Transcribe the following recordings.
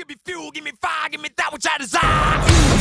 Give me fuel, give me fire, give me that which I desire.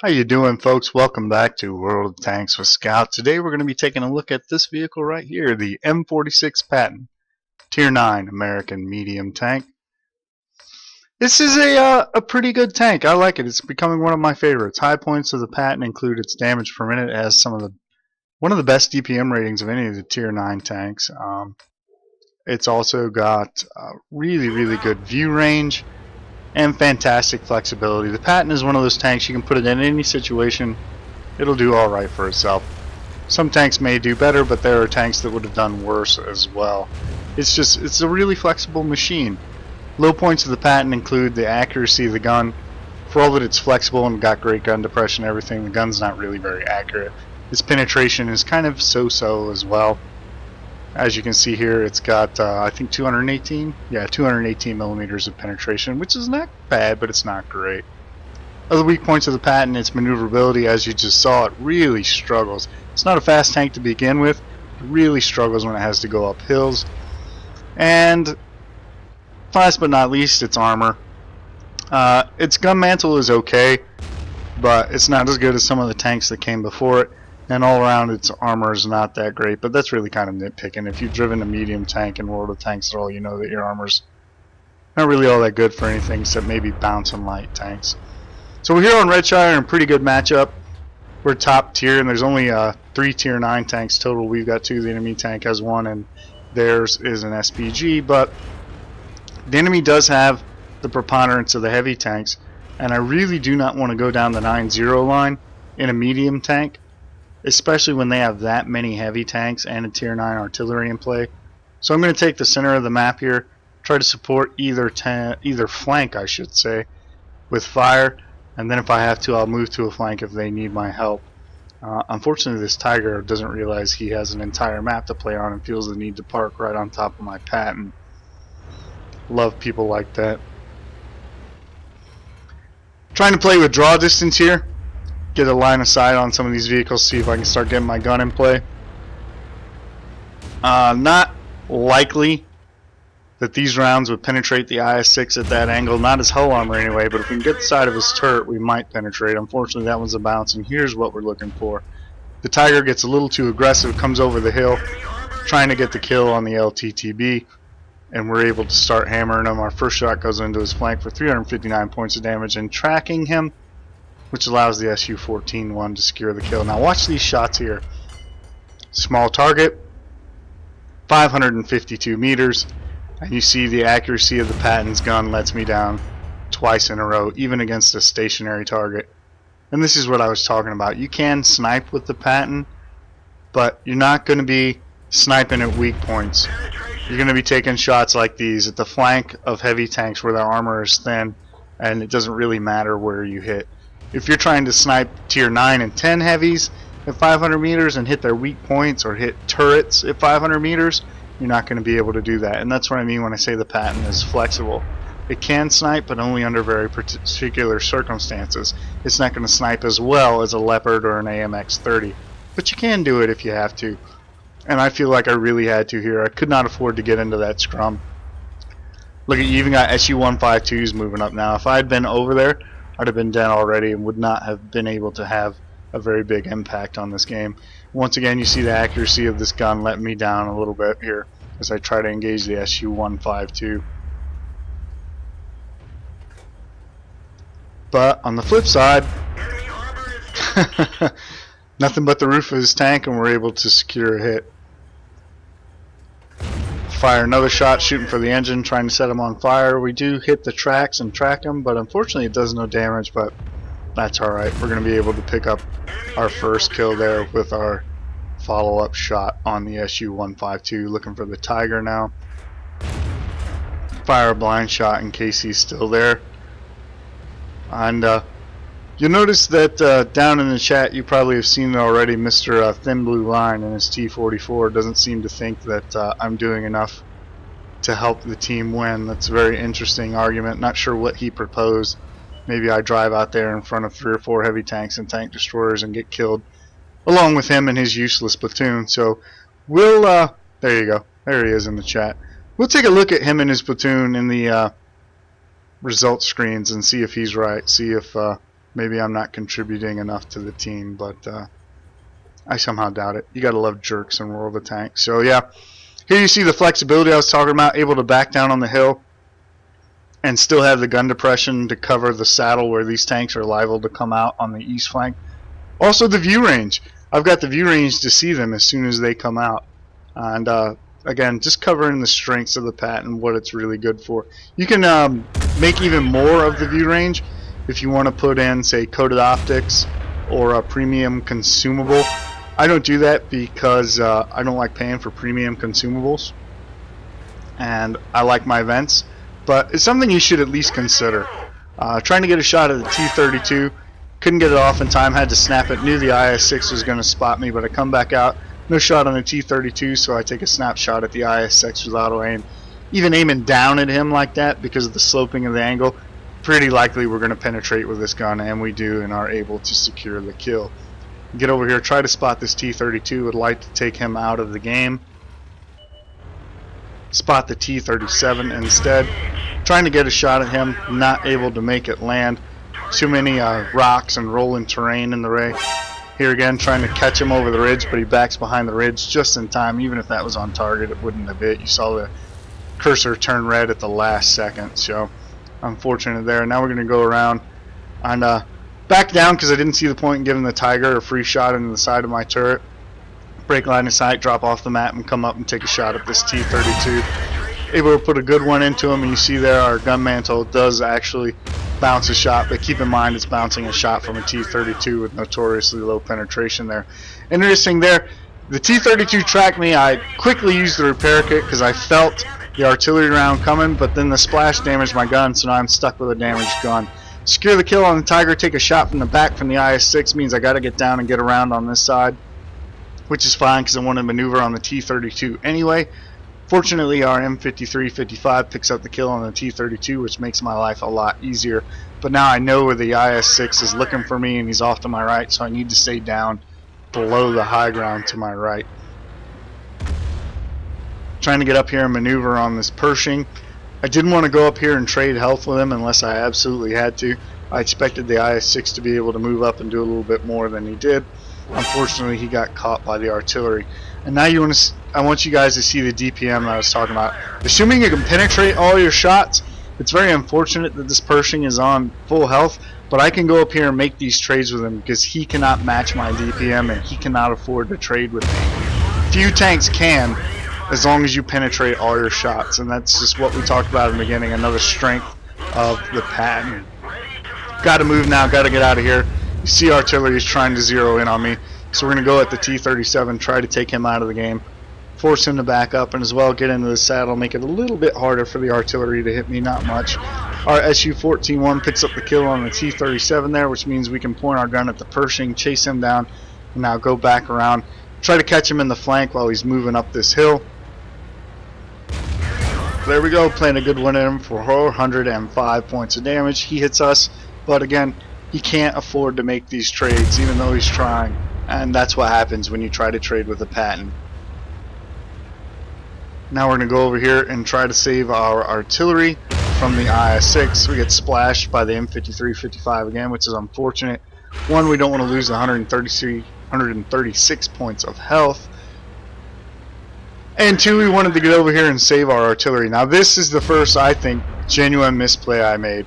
How you doing, folks? Welcome back to World of Tanks with Scout. Today we're going to be taking a look at this vehicle right here, the M46 Patton, Tier 9 American medium tank. This is a pretty good tank. I like it. It's becoming one of my favorites. High points of the Patton include its damage per minute. It has one of the best DPM ratings of any of the Tier 9 tanks. It's also got really good view range and fantastic flexibility. The Patton is one of those tanks you can put it in any situation, it'll do alright for itself. Some tanks may do better, but there are tanks that would have done worse as well. It's a really flexible machine. Low points of the Patton include the accuracy of the gun. For all that it's flexible and got great gun depression and everything, the gun's not really very accurate. Its penetration is kind of so-so as well. As you can see here, it's got, I think 218 millimeters of penetration, which is not bad, but it's not great. Other weak points of the Patton, its maneuverability, as you just saw, it really struggles. It's not a fast tank to begin with. It really struggles when it has to go up hills. And last but not least, its armor. Its gun mantle is okay, but it's not as good as some of the tanks that came before it. And all around, its armor is not that great, but that's really kind of nitpicking. If you've driven a medium tank in World of Tanks at all, you know that your armor's not really all that good for anything except maybe bounce and light tanks. So we're here on Redshire in a pretty good matchup. We're top tier, and there's only 3 tier 9 tanks total. We've got 2. The enemy tank has 1, and theirs is an SPG, but the enemy does have the preponderance of the heavy tanks, and I really do not want to go down the 9-0 line in a medium tank, especially when they have that many heavy tanks and a tier 9 artillery in play. So I'm going to take the center of the map here, try to support either flank, I should say, with fire, and then if I have to, I'll move to a flank if they need my help. Unfortunately, this Tiger doesn't realize he has an entire map to play on and feels the need to park right on top of my Patton. Love people like that. Trying to play with draw distance here. Get a line of sight on some of these vehicles, see if I can start getting my gun in play. Not likely that these rounds would penetrate the IS-6 at that angle, not his hull armor anyway, but if we can get the side of his turret, we might penetrate. Unfortunately, that one's a bounce, and here's what we're looking for. The Tiger gets a little too aggressive, comes over the hill, trying to get the kill on the LTTB, and we're able to start hammering him. Our first shot goes into his flank for 359 points of damage, and tracking him, which allows the SU-14-1 to secure the kill. Now watch these shots here. Small target, 552 meters, and you see the accuracy of the Patton's gun lets me down twice in a row, even against a stationary target. And this is what I was talking about. You can snipe with the Patton, but you're not going to be sniping at weak points. You're going to be taking shots like these at the flank of heavy tanks where their armor is thin, and it doesn't really matter where you hit. If you're trying to snipe tier 9 and 10 heavies at 500 meters and hit their weak points or hit turrets at 500 meters, you're not going to be able to do that. And that's what I mean when I say the Patton is flexible. It can snipe, but only under very particular circumstances. It's not going to snipe as well as a Leopard or an AMX-30. But you can do it if you have to. And I feel like I really had to here. I could not afford to get into that scrum. Look at you, even got SU-152s moving up now. If I had been over there, I'd have been dead already and would not have been able to have a very big impact on this game. Once again, you see the accuracy of this gun letting me down a little bit here as I try to engage the SU-152. But on the flip side, nothing but the roof of his tank and we're able to secure a hit. Fire another shot, shooting for the engine, trying to set him on fire. We do hit the tracks and track him, but unfortunately it does no damage, but that's alright. We're going to be able to pick up our first kill there with our follow-up shot on the SU-152. Looking for the Tiger now. Fire a blind shot in case he's still there. And You'll notice that down in the chat, you probably have seen it already, Mr. Thin Blue Line and his T-44 doesn't seem to think that I'm doing enough to help the team win. That's a very interesting argument. Not sure what he proposed. Maybe I drive out there in front of 3 or 4 heavy tanks and tank destroyers and get killed along with him and his useless platoon. So we'll, there you go. There he is in the chat. We'll take a look at him and his platoon in the results screens and see if he's right. See if maybe I'm not contributing enough to the team, but I somehow doubt it. You gotta love jerks in World of Tanks. So yeah, here you see the flexibility I was talking about, able to back down on the hill and still have the gun depression to cover the saddle where these tanks are liable to come out on the east flank. Also the view range. I've got the view range to see them as soon as they come out. And again, just covering the strengths of the Patton, what it's really good for. You can make even more of the view range if you want to put in, say, coated optics or a premium consumable. I don't do that because I don't like paying for premium consumables, and I like my vents, but it's something you should at least consider. Trying to get a shot at the T-32, couldn't get it off in time, had to snap it, knew the IS-6 was going to spot me, but I come back out, no shot on the T-32, so I take a snapshot at the IS-6 with auto aim. Even aiming down at him like that because of the sloping of the angle, pretty likely we're going to penetrate with this gun, and we do, and are able to secure the kill. Get over here, try to spot this T-32, would like to take him out of the game. Spot the T-37 instead. Trying to get a shot at him, not able to make it land. Too many rocks and rolling terrain in the way. Here again, trying to catch him over the ridge, but he backs behind the ridge just in time. Even if that was on target, it wouldn't have hit. You saw the cursor turn red at the last second, so unfortunate there. Now we're going to go around and back down because I didn't see the point in giving the Tiger a free shot into the side of my turret. Break line of sight, drop off the map, and come up and take a shot at this T-32. Able to put a good one into him, and you see there our gun mantle does actually bounce a shot, but keep in mind it's bouncing a shot from a T-32 with notoriously low penetration there. Interesting there, the T-32 tracked me. I quickly used the repair kit because I felt the artillery round coming, but then the splash damaged my gun, so now I'm stuck with a damaged gun. Secure the kill on the Tiger, take a shot from the back from the IS-6, means I got to get down and get around on this side, which is fine because I want to maneuver on the T-32 anyway. Fortunately, our M53-55 picks up the kill on the T-32, which makes my life a lot easier. But now I know where the IS-6 is looking for me, and he's off to my right, so I need to stay down below the high ground to my right. Trying to get up here and maneuver on this Pershing. I didn't want to go up here and trade health with him unless I absolutely had to. I expected the IS-6 to be able to move up and do a little bit more than he did. Unfortunately, he got caught by the artillery. And now I want you guys to see the DPM that I was talking about. Assuming you can penetrate all your shots, it's very unfortunate that this Pershing is on full health, but I can go up here and make these trades with him because he cannot match my DPM and he cannot afford to trade with me. Few tanks can, as long as you penetrate all your shots, and that's just what we talked about in the beginning, another strength of the Patton. Got to move now, got to get out of here. You see artillery is trying to zero in on me, so we're going to go at the T-37, try to take him out of the game, force him to back up, and as well get into the saddle, make it a little bit harder for the artillery to hit me, not much. Our Su-14-1 picks up the kill on the T-37 there, which means we can point our gun at the Pershing, chase him down, and now go back around, try to catch him in the flank while he's moving up this hill. There we go, playing a good one at him for 405 points of damage. He hits us, but again, he can't afford to make these trades even though he's trying, and that's what happens when you try to trade with a Patton. Now we're going to go over here and try to save our artillery from the IS-6. We get splashed by the M53-55 again, which is unfortunate. One, we don't want to lose 136 points of health. And two, we wanted to get over here and save our artillery. Now this is the first, I think, genuine misplay I made.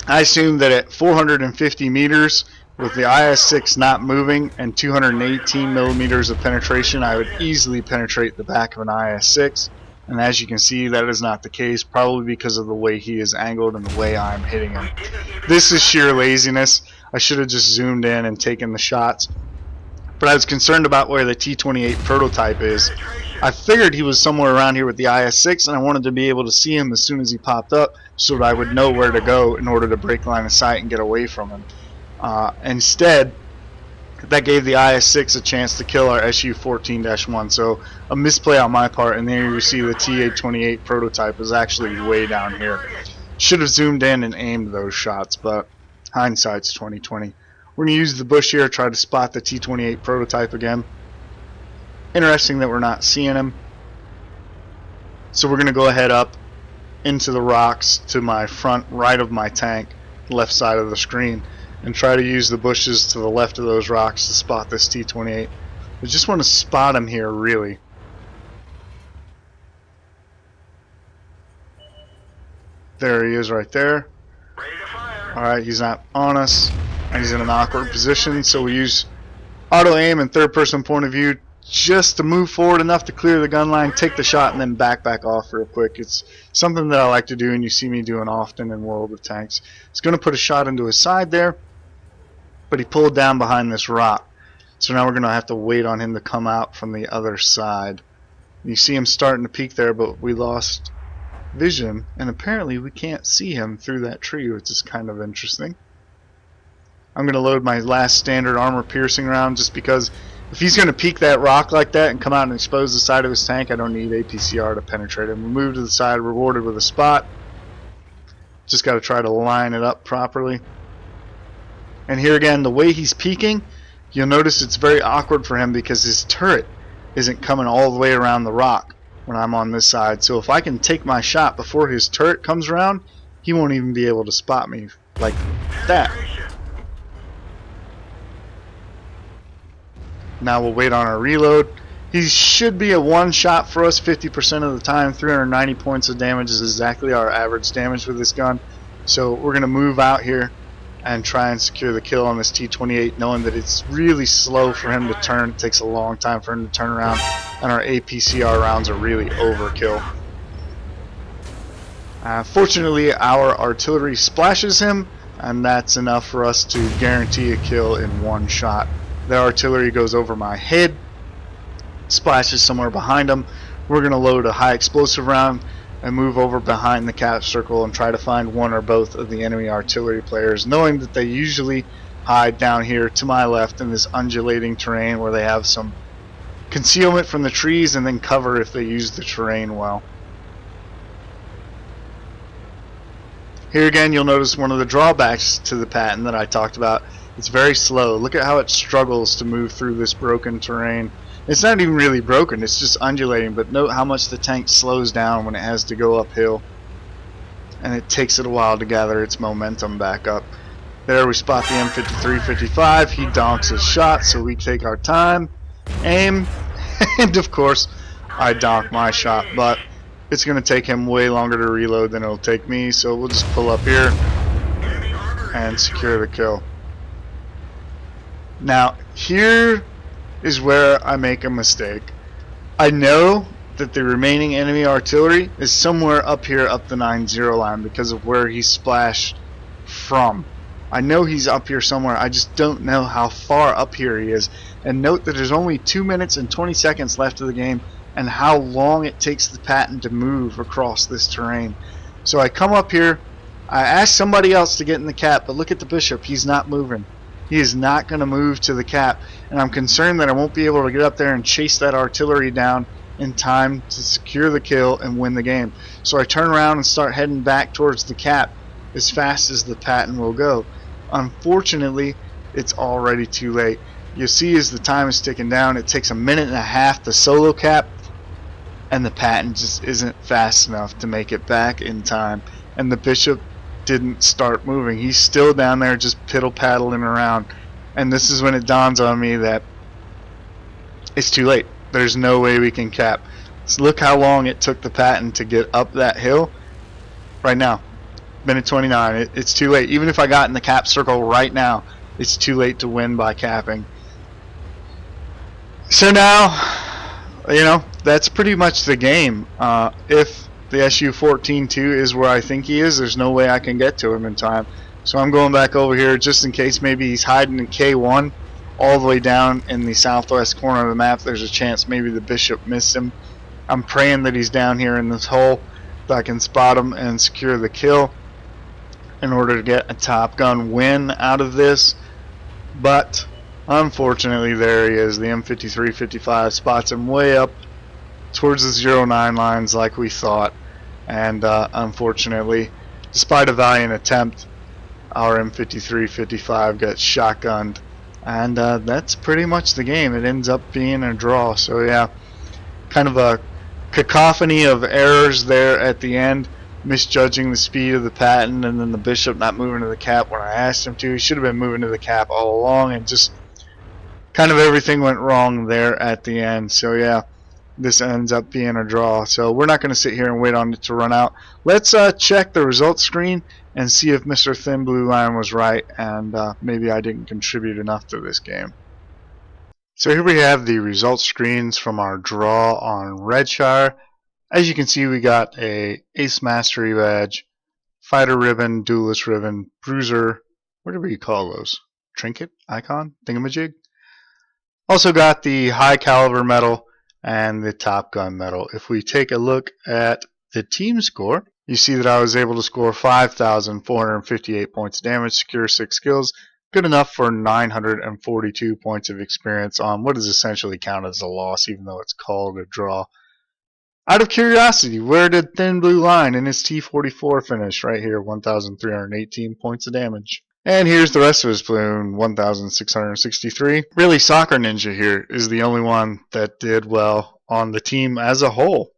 I assumed that at 450 meters, with the IS-6 not moving and 218 millimeters of penetration, I would easily penetrate the back of an IS-6. And as you can see, that is not the case, probably because of the way he is angled and the way I'm hitting him. This is sheer laziness. I should have just zoomed in and taken the shots. But I was concerned about where the T-28 prototype is. I figured he was somewhere around here with the IS-6, and I wanted to be able to see him as soon as he popped up so that I would know where to go in order to break line of sight and get away from him. Instead, that gave the IS-6 a chance to kill our SU-14-1. So a misplay on my part, and there you see the T-828 prototype is actually way down here. Should have zoomed in and aimed those shots, but hindsight's 20/20. We're going to use the bush here, try to spot the T-28 prototype again. Interesting that we're not seeing him. So we're going to go ahead up into the rocks to my front right of my tank, left side of the screen, and try to use the bushes to the left of those rocks to spot this T-28. I just want to spot him here, really. There he is right there. Alright, he's not on us, and he's in an awkward position, so we use auto aim and third person point of view just to move forward enough to clear the gun line, take the shot, and then back off real quick. It's something that I like to do and you see me doing often in World of Tanks. He's going to put a shot into his side there, but he pulled down behind this rock. So now we're going to have to wait on him to come out from the other side. You see him starting to peek there, but we lost vision, and apparently we can't see him through that tree, which is kind of interesting. I'm going to load my last standard armor piercing round just because if he's going to peek that rock like that and come out and expose the side of his tank, I don't need APCR to penetrate him. We move to the side, rewarded with a spot. Just got to try to line it up properly. And here again, the way he's peeking, you'll notice it's very awkward for him because his turret isn't coming all the way around the rock when I'm on this side. So if I can take my shot before his turret comes around, he won't even be able to spot me like that. Now we'll wait on our reload. He should be a one shot for us 50% of the time. 390 points of damage is exactly our average damage with this gun. So we're going to move out here and try and secure the kill on this T-28, knowing that it's really slow for him to turn. It takes a long time for him to turn around, and our APCR rounds are really overkill. Fortunately, our artillery splashes him, and that's enough for us to guarantee a kill in one shot. The artillery goes over my head, splashes somewhere behind him. We're going to load a high explosive round and move over behind the cap circle and try to find one or both of the enemy artillery players, knowing that they usually hide down here to my left in this undulating terrain where they have some concealment from the trees and then cover if they use the terrain well. Here again, you'll notice one of the drawbacks to the Patton that I talked about. It's very slow. Look at how it struggles to move through this broken terrain. It's not even really broken, it's just undulating, but note how much the tank slows down when it has to go uphill. And it takes it a while to gather its momentum back up. There we spot the M53-55. He donks his shot, so we take our time, aim, and of course I donk my shot, but it's going to take him way longer to reload than it'll take me, so we'll just pull up here and secure the kill. Now here is where I make a mistake. I know that the remaining enemy artillery is somewhere up here up the 9-0 line because of where he splashed from. I know he's up here somewhere, I just don't know how far up here he is. And note that there's only 2 minutes and 20 seconds left of the game and how long it takes the Patton to move across this terrain. So I come up here, I ask somebody else to get in the cap, but look at the bishop, he's not moving. He is not going to move to the cap, and I'm concerned that I won't be able to get up there and chase that artillery down in time to secure the kill and win the game. So I turn around and start heading back towards the cap as fast as the Patton will go. Unfortunately, it's already too late. You see as the time is ticking down, it takes a minute and a half to solo cap, and the Patton just isn't fast enough to make it back in time. And the bishop didn't start moving. He's still down there just piddle-paddling around. And this is when it dawns on me that it's too late. There's no way we can cap. So look how long it took the Patton to get up that hill. Right now, minute 29. It's too late. Even if I got in the cap circle right now, it's too late to win by capping. So now, you know, that's pretty much the game. If the SU-14-2 is where I think he is, there's no way I can get to him in time. So I'm going back over here just in case maybe he's hiding in K1 all the way down in the southwest corner of the map. There's a chance maybe the bishop missed him. I'm praying that he's down here in this hole, that I can spot him and secure the kill in order to get a Top Gun win out of this. But unfortunately, there he is. The M53-55 spots him way up towards the 09 lines like we thought. And unfortunately, despite a valiant attempt, our M53-55 got shotgunned. And that's pretty much the game. It ends up being a draw. So yeah, kind of a cacophony of errors there at the end, misjudging the speed of the Patton, and then the Bishop not moving to the cap when I asked him to. He should have been moving to the cap all along, and just kind of everything went wrong there at the end. So yeah, this ends up being a draw. So we're not going to sit here and wait on it to run out. Let's check the results screen and see if Mr. Thin Blue Line was right, and maybe I didn't contribute enough to this game. So here we have the results screens from our draw on Redshire. As you can see, we got a Ace Mastery badge, Fighter Ribbon, Duelist Ribbon, Bruiser, whatever you call those, Trinket, Icon, Thingamajig. Also got the High Caliber Medal and the Top Gun Medal. If we take a look at the team score, you see that I was able to score 5,458 points of damage, secure 6 kills, good enough for 942 points of experience on what is essentially counted as a loss, even though it's called a draw. Out of curiosity, where did Thin Blue Line in his T44 finish? Right here, 1,318 points of damage. And here's the rest of his platoon, 1,663. Really, Soccer Ninja here is the only one that did well on the team as a whole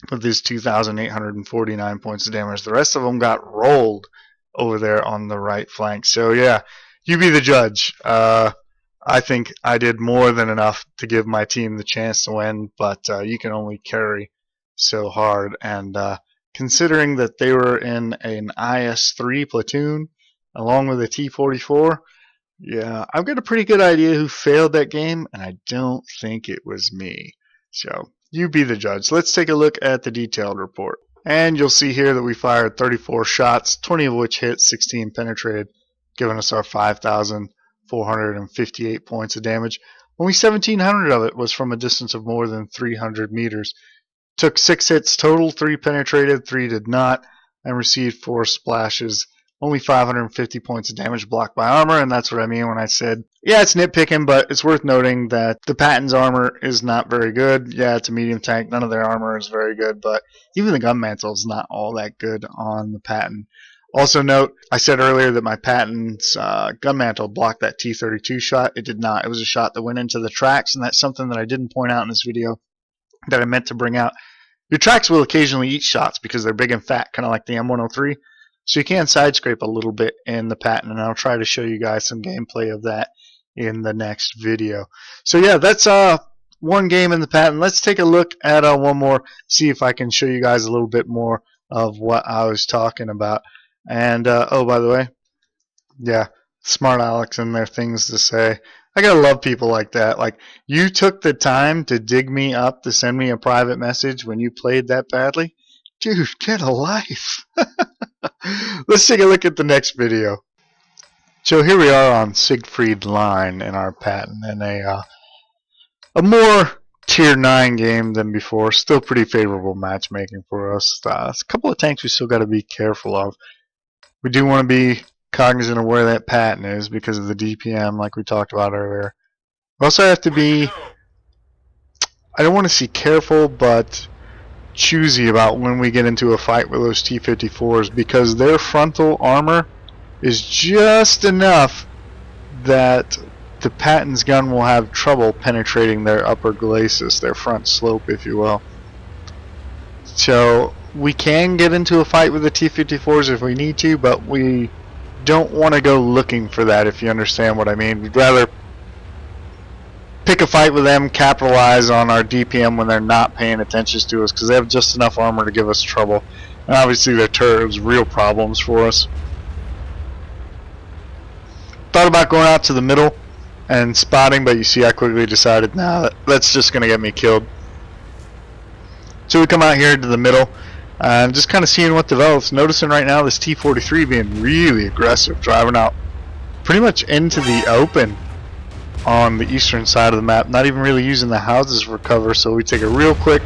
with his 2,849 points of damage. The rest of them got rolled over there on the right flank. So yeah, you be the judge. I think I did more than enough to give my team the chance to win, but you can only carry so hard. And considering that they were in an IS-3 platoon along with a T-44, yeah, I've got a pretty good idea who failed that game, and I don't think it was me. So you be the judge. Let's take a look at the detailed report. And you'll see here that we fired 34 shots, 20 of which hit, 16 penetrated, giving us our 5,458 points of damage. Only 1,700 of it was from a distance of more than 300 meters. Took 6 hits total, 3 penetrated, 3 did not, and received 4 splashes. Only 550 points of damage blocked by armor, and that's what I mean when I said, yeah, it's nitpicking, but it's worth noting that the Patton's armor is not very good. Yeah, it's a medium tank. None of their armor is very good, but even the gun mantle is not all that good on the Patton. Also note, I said earlier that my Patton's gun mantle blocked that T-32 shot. It did not. It was a shot that went into the tracks, and that's something that I didn't point out in this video that I meant to bring out. Your tracks will occasionally eat shots because they're big and fat, kind of like the M103. So you can side scrape a little bit in the Patton, and I'll try to show you guys some gameplay of that in the next video. So yeah, that's one game in the Patton. Let's take a look at one more, see if I can show you guys a little bit more of what I was talking about. And oh, by the way, yeah, smart Alex and their things to say. I gotta love people like that. Like, you took the time to dig me up to send me a private message when you played that badly. Dude, get a life. Let's take a look at the next video. So here we are on Siegfried Line in our Patton, in a more tier 9 game than before. Still pretty favorable matchmaking for us. A couple of tanks we still got to be careful of. We do want to be cognizant of where that Patton is because of the DPM, like we talked about earlier. We also have to be, I don't want to say careful, but choosy about when we get into a fight with those T-54s, because their frontal armor is just enough that the Patton's gun will have trouble penetrating their upper glacis, their front slope, if you will. So we can get into a fight with the T-54s if we need to, but we don't want to go looking for that, if you understand what I mean. We'd rather pick a fight with them, capitalize on our DPM when they're not paying attention to us, because they have just enough armor to give us trouble. And obviously their turret is real problems for us. Thought about going out to the middle and spotting, but you see I quickly decided, nah, that's just going to get me killed. So we come out here to the middle, and just kind of seeing what develops. Noticing right now this T-43 being really aggressive, driving out pretty much into the open on the eastern side of the map, not even really using the houses for cover. So we take a real quick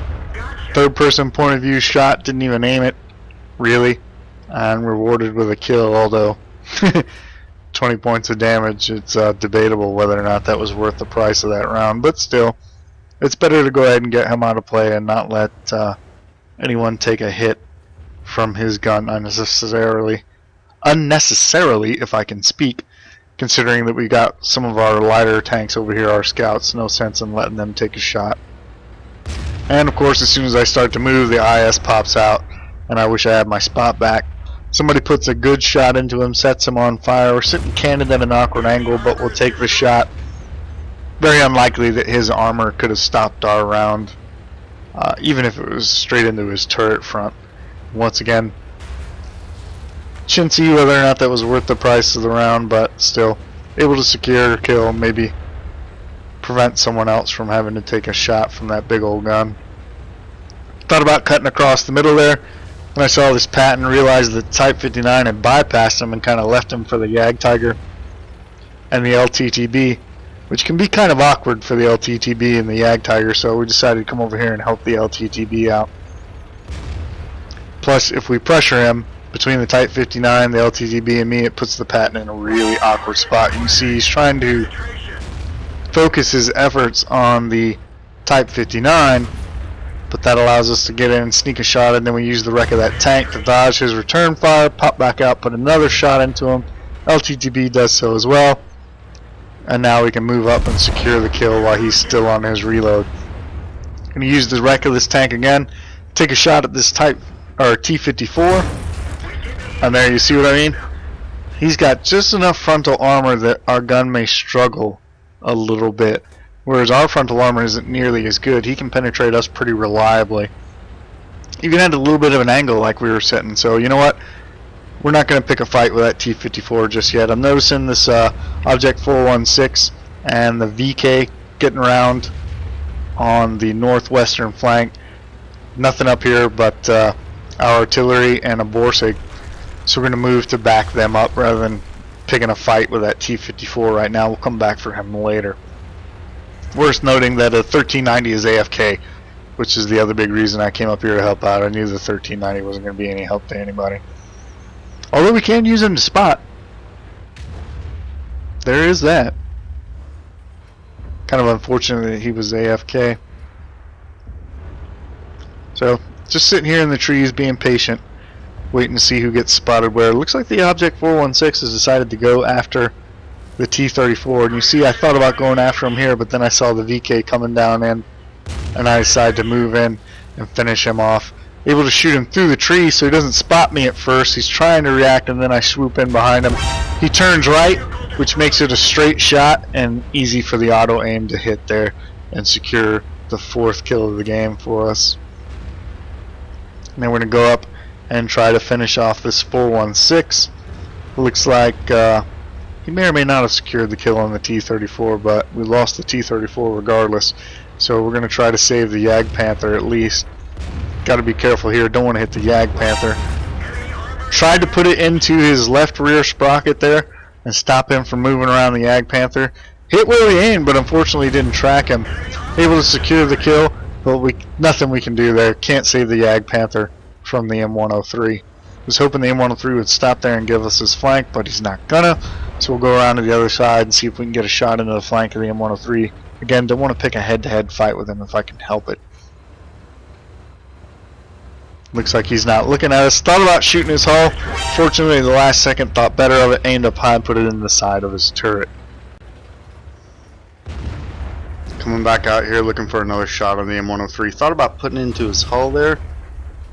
third-person point of view shot, didn't even aim it, really, and rewarded with a kill, although 20 points of damage. It's debatable whether or not that was worth the price of that round, but still, it's better to go ahead and get him out of play and not let anyone take a hit from his gun unnecessarily, if I can speak, considering that we got some of our lighter tanks over here, our scouts. No sense in letting them take a shot. And of course, as soon as I start to move, the IS pops out, and I wish I had my spot back. Somebody puts a good shot into him, sets him on fire. We're sitting cannoned at an awkward angle, but we'll take the shot. Very unlikely that his armor could have stopped our round, even if it was straight into his turret front. Once again, shouldn't see whether or not that was worth the price of the round, but still, able to secure or kill, maybe prevent someone else from having to take a shot from that big old gun. Thought about cutting across the middle there. When I saw this Patton, realized that Type 59 had bypassed him and kind of left him for the Yag Tiger and the LTTB, which can be kind of awkward for the LTTB and the Yag Tiger, so we decided to come over here and help the LTTB out. Plus, if we pressure him between the Type 59, the LTTB, and me, it puts the Patton in a really awkward spot. You can see he's trying to focus his efforts on the Type 59, but that allows us to get in and sneak a shot, and then we use the wreck of that tank to dodge his return fire, pop back out, put another shot into him. LTTB does so as well, and now we can move up and secure the kill while he's still on his reload. Going to use the wreck of this tank again, take a shot at this T-54, and there you see what I mean? He's got just enough frontal armor that our gun may struggle a little bit, whereas our frontal armor isn't nearly as good. He can penetrate us pretty reliably, even at a little bit of an angle like we were setting. So you know what, we're not going to pick a fight with that T-54 just yet. I'm noticing this Object 416 and the VK getting around on the northwestern flank. Nothing up here but our artillery and a Borsig, so we're going to move to back them up rather than picking a fight with that T-54 right now. We'll come back for him later. Worth noting that a 1390 is AFK, which is the other big reason I came up here to help out. I knew the 1390 wasn't going to be any help to anybody. Although we can use him to spot. There is that. Kind of unfortunate that he was AFK. So, just sitting here in the trees being patient, waiting to see who gets spotted where. It looks like the Object 416 has decided to go after the T-34, and you see I thought about going after him here, but then I saw the VK coming down in, and I decided to move in and finish him off. Able to shoot him through the tree so he doesn't spot me at first. He's trying to react, and then I swoop in behind him. He turns right, which makes it a straight shot and easy for the auto aim to hit there and secure the 4th kill of the game for us. And then we're going to go up and try to finish off this 416. Looks like he may or may not have secured the kill on the T-34, but we lost the T-34 regardless. So we're going to try to save the Yag Panther at least. Got to be careful here. Don't want to hit the Yag Panther. Tried to put it into his left rear sprocket there and stop him from moving around the Yag Panther. Hit where we aimed, but unfortunately didn't track him. Able to secure the kill, but nothing we can do there. Can't save the Yag Panther from the M103. Was hoping the M103 would stop there and give us his flank, but he's not gonna. So we'll go around to the other side and see if we can get a shot into the flank of the M103. Again, don't want to pick a head-to-head fight with him if I can help it. Looks like he's not looking at us. Thought about shooting his hull. Fortunately, the last second, thought better of it. Aimed up high and put it in the side of his turret. Coming back out here looking for another shot on the M103. Thought about putting it into his hull there,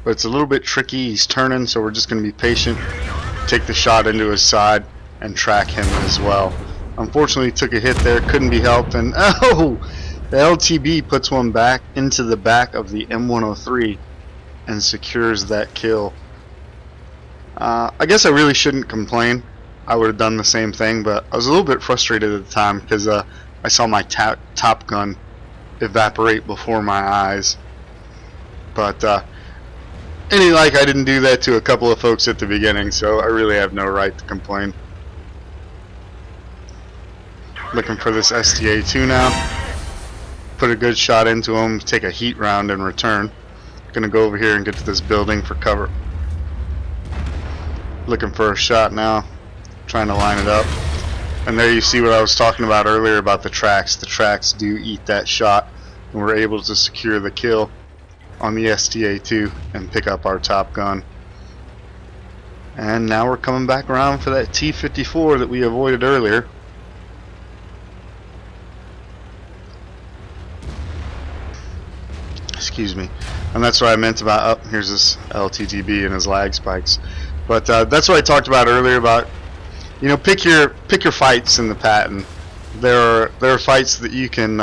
but it's a little bit tricky. He's turning, so we're just going to be patient. Take the shot into his side and track him as well. Unfortunately, took a hit there. Couldn't be helped. And oh! The LTB puts one back into the back of the M103 and secures that kill. I guess I really shouldn't complain. I would have done the same thing, but I was a little bit frustrated at the time because I saw my top gun evaporate before my eyes. But I didn't do that to a couple of folks at the beginning, so I really have no right to complain. Looking for this STA-2 now. Put a good shot into him, take a heat round in return. Gonna go over here and get to this building for cover. Looking for a shot now. Trying to line it up. And there you see what I was talking about earlier about the tracks. The tracks do eat that shot, and we're able to secure the kill on the STA-2 and pick up our Top Gun. And now we're coming back around for that T-54 that we avoided earlier. Excuse me. And that's what I meant about, oh, here's this LTTB and his lag spikes. But that's what I talked about earlier about, you know, pick your fights in the Patton. There are fights that you can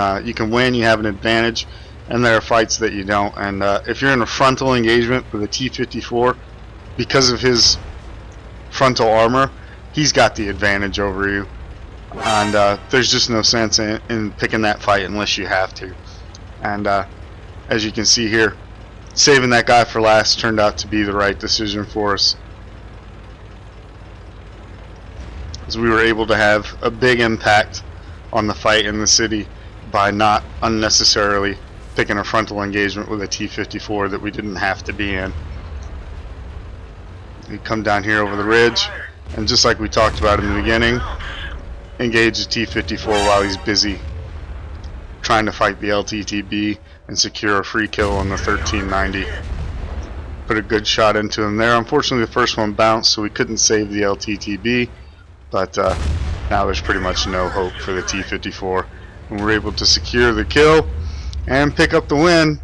win, you have an advantage, and there are fights that you don't. And if you're in a frontal engagement with a T-54, because of his frontal armor, he's got the advantage over you. And there's just no sense in picking that fight unless you have to. And as you can see here, saving that guy for last turned out to be the right decision for us, as we were able to have a big impact on the fight in the city by not unnecessarily picking a frontal engagement with a T-54 that we didn't have to be in. We come down here over the ridge, and just like we talked about in the beginning, engage the T-54 while he's busy trying to fight the LTTB and secure a free kill on the 1390. Put a good shot into him there. Unfortunately, the first one bounced, so we couldn't save the LTTB, but now there's pretty much no hope for the T-54, and we're able to secure the kill and pick up the win.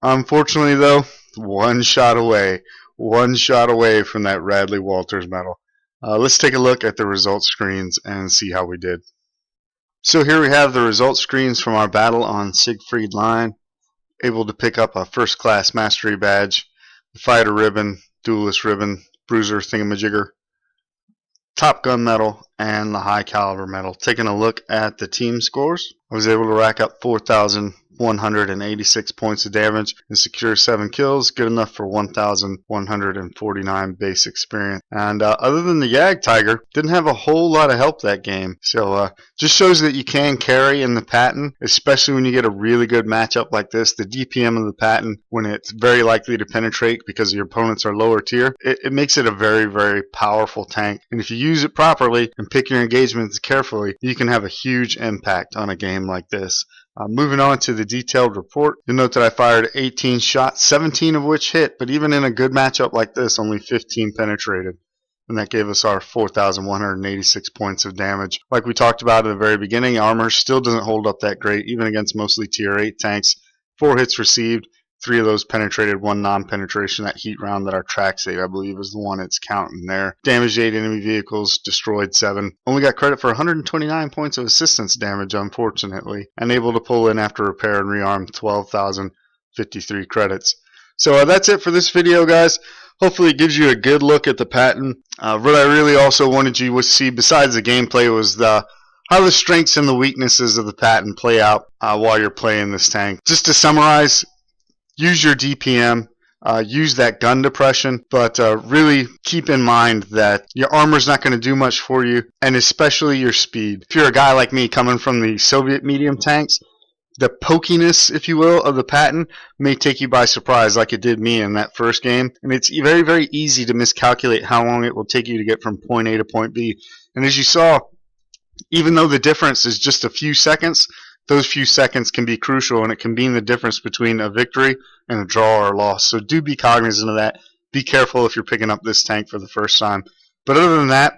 Unfortunately, though, one shot away from that Radley Walters medal. Let's take a look at the results screens and see how we did. So here we have the results screens from our battle on Siegfried Line. Able to pick up a first class mastery badge, the fighter ribbon, duelist ribbon, bruiser thingamajigger, Top Gun medal, and the high caliber medal. Taking a look at the team scores, I was able to rack up 4,186 points of damage and secure 7 kills, good enough for 1,149 base experience. And other than the Yag Tiger, didn't have a whole lot of help that game. So just shows that you can carry in the Patton, especially when you get a really good matchup like this. The DPM of the Patton, when it's very likely to penetrate because your opponents are lower tier, it makes it a very, very powerful tank. And if you use it properly and pick your engagements carefully, you can have a huge impact on a game like this. Moving on to the detailed report, you'll note that I fired 18 shots, 17 of which hit, but even in a good matchup like this, only 15 penetrated. And that gave us our 4,186 points of damage. Like we talked about at the very beginning, armor still doesn't hold up that great, even against mostly tier 8 tanks. 4 hits received, 3 of those penetrated, 1 non-penetration. That heat round that our track saved, I believe, is the one it's counting there. Damaged 8 enemy vehicles, destroyed 7. Only got credit for 129 points of assistance damage, unfortunately, and able to pull in after repair and rearm 12,053 credits. So that's it for this video, guys. Hopefully it gives you a good look at the Patton. What I really also wanted you to see, besides the gameplay, was how the strengths and the weaknesses of the Patton play out while you're playing this tank. Just to summarize, use your DPM, use that gun depression, but really keep in mind that your armor's not going to do much for you, and especially your speed. If you're a guy like me coming from the Soviet medium tanks, the pokiness, if you will, of the Patton may take you by surprise like it did me in that first game. And it's very, very easy to miscalculate how long it will take you to get from point A to point B. And as you saw, even though the difference is just a few seconds, those few seconds can be crucial, and it can mean the difference between a victory and a draw or a loss. So do be cognizant of that. Be careful if you're picking up this tank for the first time. But other than that,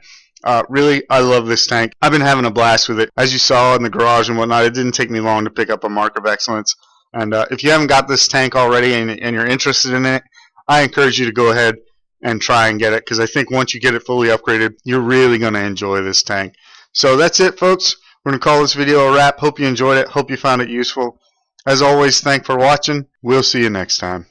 really, I love this tank. I've been having a blast with it. As you saw in the garage and whatnot, it didn't take me long to pick up a Mark of Excellence. And if you haven't got this tank already and you're interested in it, I encourage you to go ahead and try and get it, because I think once you get it fully upgraded, you're really going to enjoy this tank. So that's it, folks. We're going to call this video a wrap. Hope you enjoyed it. Hope you found it useful. As always, thanks for watching. We'll see you next time.